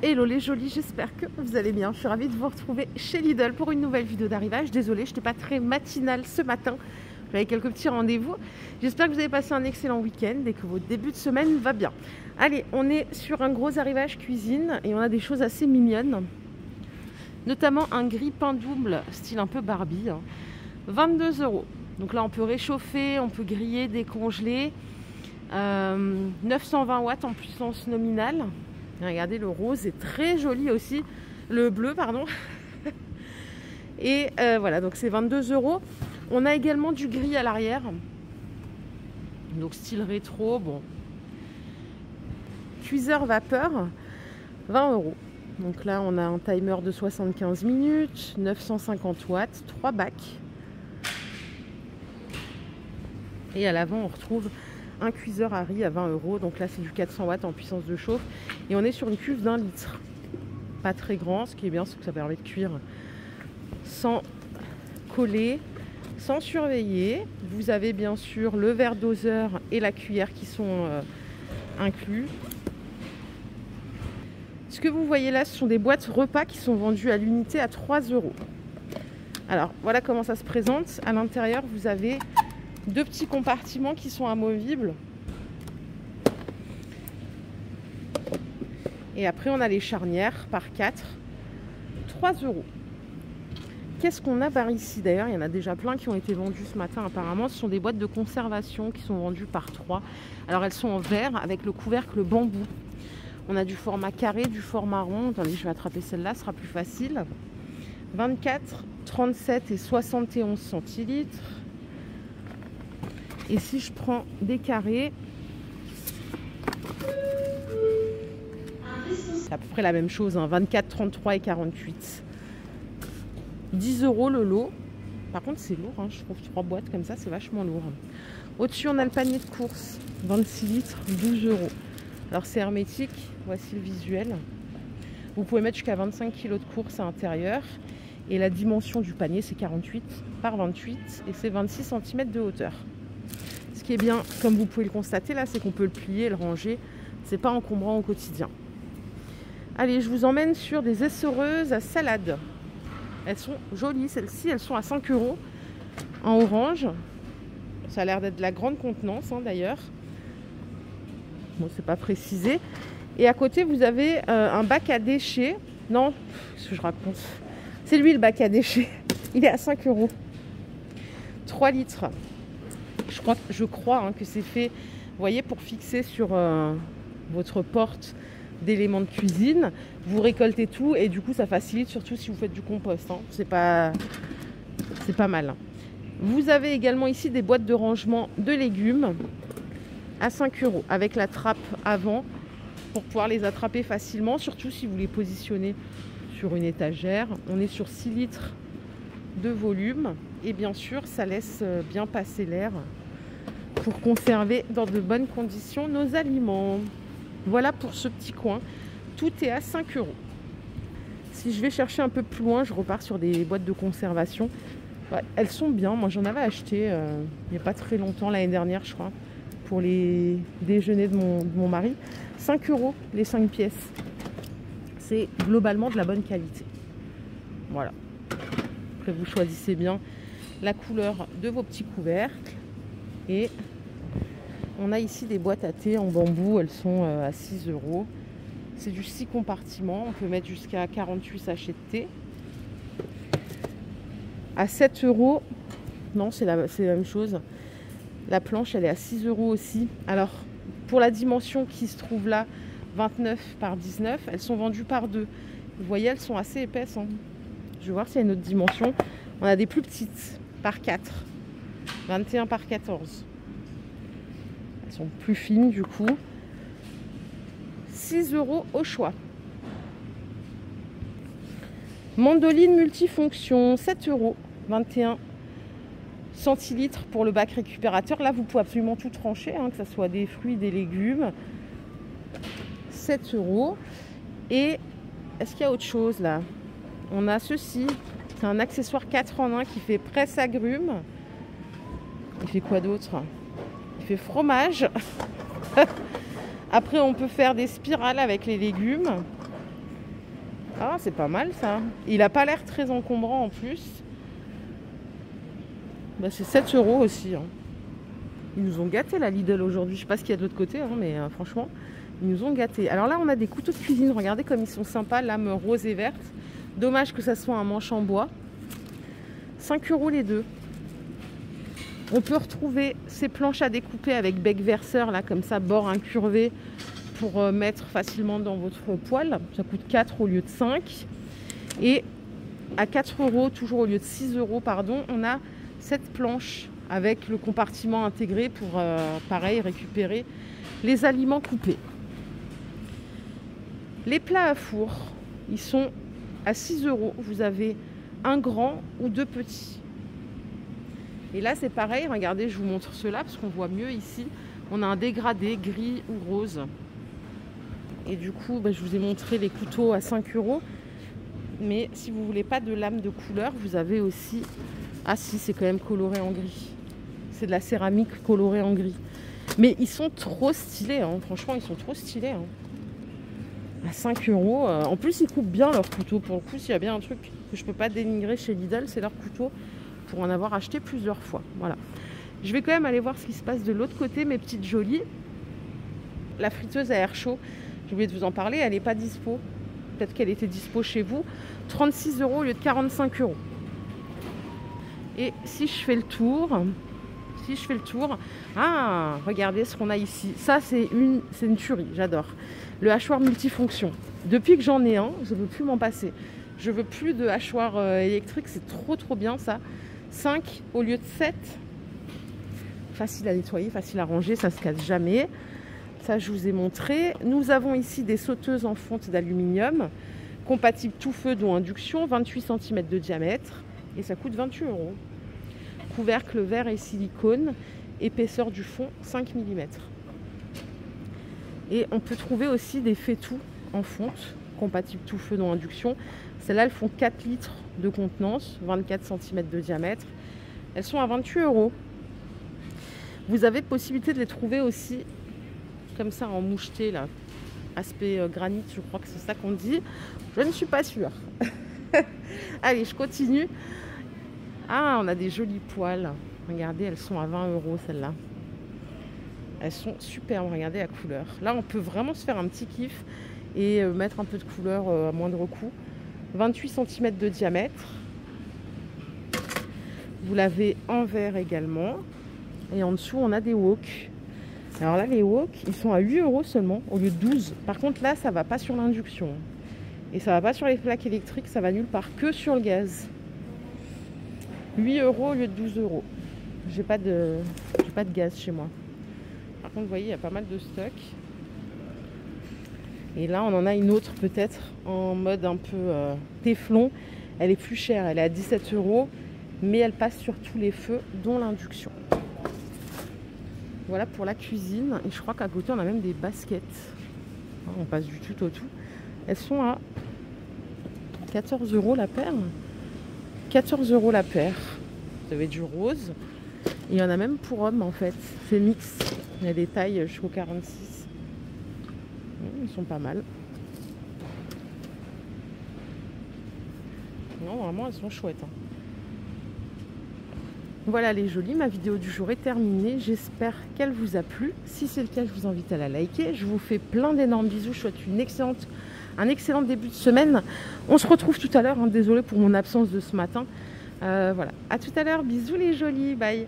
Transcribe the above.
Hello les jolis, j'espère que vous allez bien. Je suis ravie de vous retrouver chez Lidl pour une nouvelle vidéo d'arrivage. Désolée, je n'étais pas très matinale ce matin. J'avais quelques petits rendez-vous. J'espère que vous avez passé un excellent week-end et que votre début de semaine va bien. Allez, on est sur un gros arrivage cuisine et on a des choses assez mignonnes. Notamment un grille-pain double, style un peu Barbie. 22 €. Donc là, on peut réchauffer, on peut griller, décongeler. 920 watts en puissance nominale. Regardez, le rose est très joli aussi. Le bleu, pardon. Et voilà, donc c'est 22 €. On a également du gris à l'arrière. Donc style rétro, bon. Cuiseur vapeur, 20 €. Donc là, on a un timer de 75 minutes, 950 watts, 3 bacs. Et à l'avant, on retrouve un cuiseur à riz à 20 €. Donc là, c'est du 400 watts en puissance de chauffe. Et on est sur une cuve d'1 litre. Pas très grand, ce qui est bien, c'est que ça permet de cuire sans coller, sans surveiller. Vous avez bien sûr le verre doseur et la cuillère qui sont inclus. Ce que vous voyez là, ce sont des boîtes repas qui sont vendues à l'unité à 3 €. Alors, voilà comment ça se présente. À l'intérieur, vous avez deux petits compartiments qui sont amovibles. Et après, on a les charnières par 4, 3 €. Qu'est-ce qu'on a par ici? D'ailleurs, il y en a déjà plein qui ont été vendus ce matin apparemment. Ce sont des boîtes de conservation qui sont vendues par 3. Alors, elles sont en verre avec le couvercle bambou. On a du format carré, du format rond. Attendez, je vais attraper celle-là, ce sera plus facile. 24, 37 et 71 centilitres. Et si je prends des carrés, c'est à peu près la même chose, hein, 24, 33 et 48. 10 € le lot. Par contre, c'est lourd, hein, je trouve 3 boîtes comme ça, c'est vachement lourd. Au-dessus, on a le panier de course, 26 litres, 12 €. Alors, c'est hermétique, voici le visuel. Vous pouvez mettre jusqu'à 25 kg de course à l'intérieur. Et la dimension du panier, c'est 48 par 28 et c'est 26 cm de hauteur. Ce qui est bien, comme vous pouvez le constater là, c'est qu'on peut le plier, le ranger. C'est pas encombrant au quotidien. Allez, je vous emmène sur des essoreuses à salade. Elles sont jolies, celles-ci, elles sont à 5 € en orange. Ça a l'air d'être de la grande contenance, hein, d'ailleurs. Bon, c'est pas précisé. Et à côté, vous avez un bac à déchets. Non, ce que je raconte. C'est lui le bac à déchets. Il est à 5 €. 3 litres. Je crois hein, que c'est fait, vous voyez, pour fixer sur votre porte d'éléments de cuisine. Vous récoltez tout et du coup, ça facilite, surtout si vous faites du compost. Hein. C'est pas mal. Vous avez également ici des boîtes de rangement de légumes à 5 € avec la trappe avant pour pouvoir les attraper facilement, surtout si vous les positionnez sur une étagère. On est sur 6 litres de volume et bien sûr, ça laisse bien passer l'air pour conserver dans de bonnes conditions nos aliments. Voilà pour ce petit coin. Tout est à 5 €. Si je vais chercher un peu plus loin, je repars sur des boîtes de conservation. Ouais, elles sont bien. Moi, j'en avais acheté il n'y a pas très longtemps, l'année dernière, je crois, pour les déjeuners de mon mari. 5 € les 5 pièces. C'est globalement de la bonne qualité. Voilà. Après, vous choisissez bien la couleur de vos petits couvercles. Et on a ici des boîtes à thé en bambou. Elles sont à 6 €. C'est du 6 compartiments. On peut mettre jusqu'à 48 sachets de thé. À 7 €. Non, c'est la même chose. La planche, elle est à 6 € aussi. Alors, pour la dimension qui se trouve là, 29 par 19, elles sont vendues par 2. Vous voyez, elles sont assez épaisses. Hein. Je vais voir s'il y a une autre dimension. On a des plus petites, par 4. 21 par 14. Elles sont plus fines du coup. 6 € au choix. Mandoline multifonction, 7 €. 21 centilitres pour le bac récupérateur. Là, vous pouvez absolument tout trancher, hein, que ce soit des fruits, des légumes. 7 €. Et est-ce qu'il y a autre chose là? On a ceci. C'est un accessoire 4 en 1 qui fait presse-agrumes. Il fait quoi d'autre? Il fait fromage. Après, on peut faire des spirales avec les légumes. Ah, c'est pas mal ça. Il a pas l'air très encombrant en plus. Bah, c'est 7 € aussi. Hein. Ils nous ont gâtés la Lidl aujourd'hui. Je sais pas ce qu'il y a de l'autre côté, hein, mais franchement, ils nous ont gâtés. Alors là, on a des couteaux de cuisine. Regardez comme ils sont sympas, lame rose et verte. Dommage que ça soit un manche en bois. 5 € les deux. On peut retrouver ces planches à découper avec bec verseur, là, comme ça, bord incurvé, pour mettre facilement dans votre poêle. Ça coûte 4 au lieu de 5. Et à 4 €, toujours au lieu de 6 €, pardon, on a cette planche avec le compartiment intégré pour, pareil, récupérer les aliments coupés. Les plats à four, ils sont à 6 €. Vous avez un grand ou deux petits. Et là, c'est pareil. Regardez, je vous montre ceux-là parce qu'on voit mieux ici. On a un dégradé gris ou rose. Et du coup, je vous ai montré les couteaux à 5 €. Mais si vous ne voulez pas de lame de couleur, vous avez aussi... Ah si, c'est quand même coloré en gris. C'est de la céramique colorée en gris. Mais ils sont trop stylés. Hein. Franchement, ils sont trop stylés. Hein. À 5 €. En plus, ils coupent bien leurs couteaux. Pour le coup, s'il y a bien un truc que je ne peux pas dénigrer chez Lidl, c'est leur couteau. Pour en avoir acheté plusieurs fois. Voilà. Je vais quand même aller voir ce qui se passe de l'autre côté, mes petites jolies. La friteuse à air chaud, j'ai oublié de vous en parler, elle n'est pas dispo. Peut-être qu'elle était dispo chez vous. 36 € au lieu de 45 €. Et si je fais le tour, ah, regardez ce qu'on a ici. Ça, c'est une tuerie, j'adore. Le hachoir multifonction. Depuis que j'en ai un, je ne veux plus m'en passer. Je veux plus de hachoir électrique, c'est trop bien ça. 5 au lieu de 7. Facile à nettoyer, facile à ranger, ça ne se casse jamais. Ça, je vous ai montré. Nous avons ici des sauteuses en fonte d'aluminium, compatibles tout feu, dont induction, 28 cm de diamètre. Et ça coûte 28 €. Couvercle verre et silicone, épaisseur du fond 5 mm. Et on peut trouver aussi des fétous en fonte, compatibles tout feu, dont induction. Celles-là, elles font 4 litres de contenance, 24 cm de diamètre. Elles sont à 28 €. Vous avez possibilité de les trouver aussi comme ça en moucheté, là. Aspect granit, je crois que c'est ça qu'on dit. Je ne suis pas sûre. Allez, je continue. Ah, on a des jolies poêles. Regardez, elles sont à 20 € celles-là. Elles sont superbes, regardez la couleur. Là, on peut vraiment se faire un petit kiff et mettre un peu de couleur à moindre coût. 28 cm de diamètre. Vous l'avez en verre également. Et en dessous, on a des wok. Alors là, les wok, ils sont à 8 € seulement, au lieu de 12. Par contre, là, ça ne va pas sur l'induction. Et ça ne va pas sur les plaques électriques, ça va nulle part, que sur le gaz. 8 € au lieu de 12 €. J'ai pas de gaz chez moi. Par contre, vous voyez, il y a pas mal de stock. Et là, on en a une autre peut-être en mode un peu téflon. Elle est plus chère, elle est à 17 €, mais elle passe sur tous les feux, dont l'induction. Voilà pour la cuisine. Et je crois qu'à côté, on a même des baskets. On passe du tout au tout. Elles sont à 14 € la paire. 14 € la paire. Vous avez du rose. Et il y en a même pour hommes en fait. C'est mix. Il y a des tailles jusqu'au 46. Ils sont pas mal. Non, vraiment, elles sont chouettes. Hein. Voilà les jolies, ma vidéo du jour est terminée. J'espère qu'elle vous a plu. Si c'est le cas, je vous invite à la liker. Je vous fais plein d'énormes bisous. Je souhaite un excellent début de semaine. On se retrouve tout à l'heure. Hein. Désolée pour mon absence de ce matin. Voilà. À tout à l'heure. Bisous les jolies. Bye.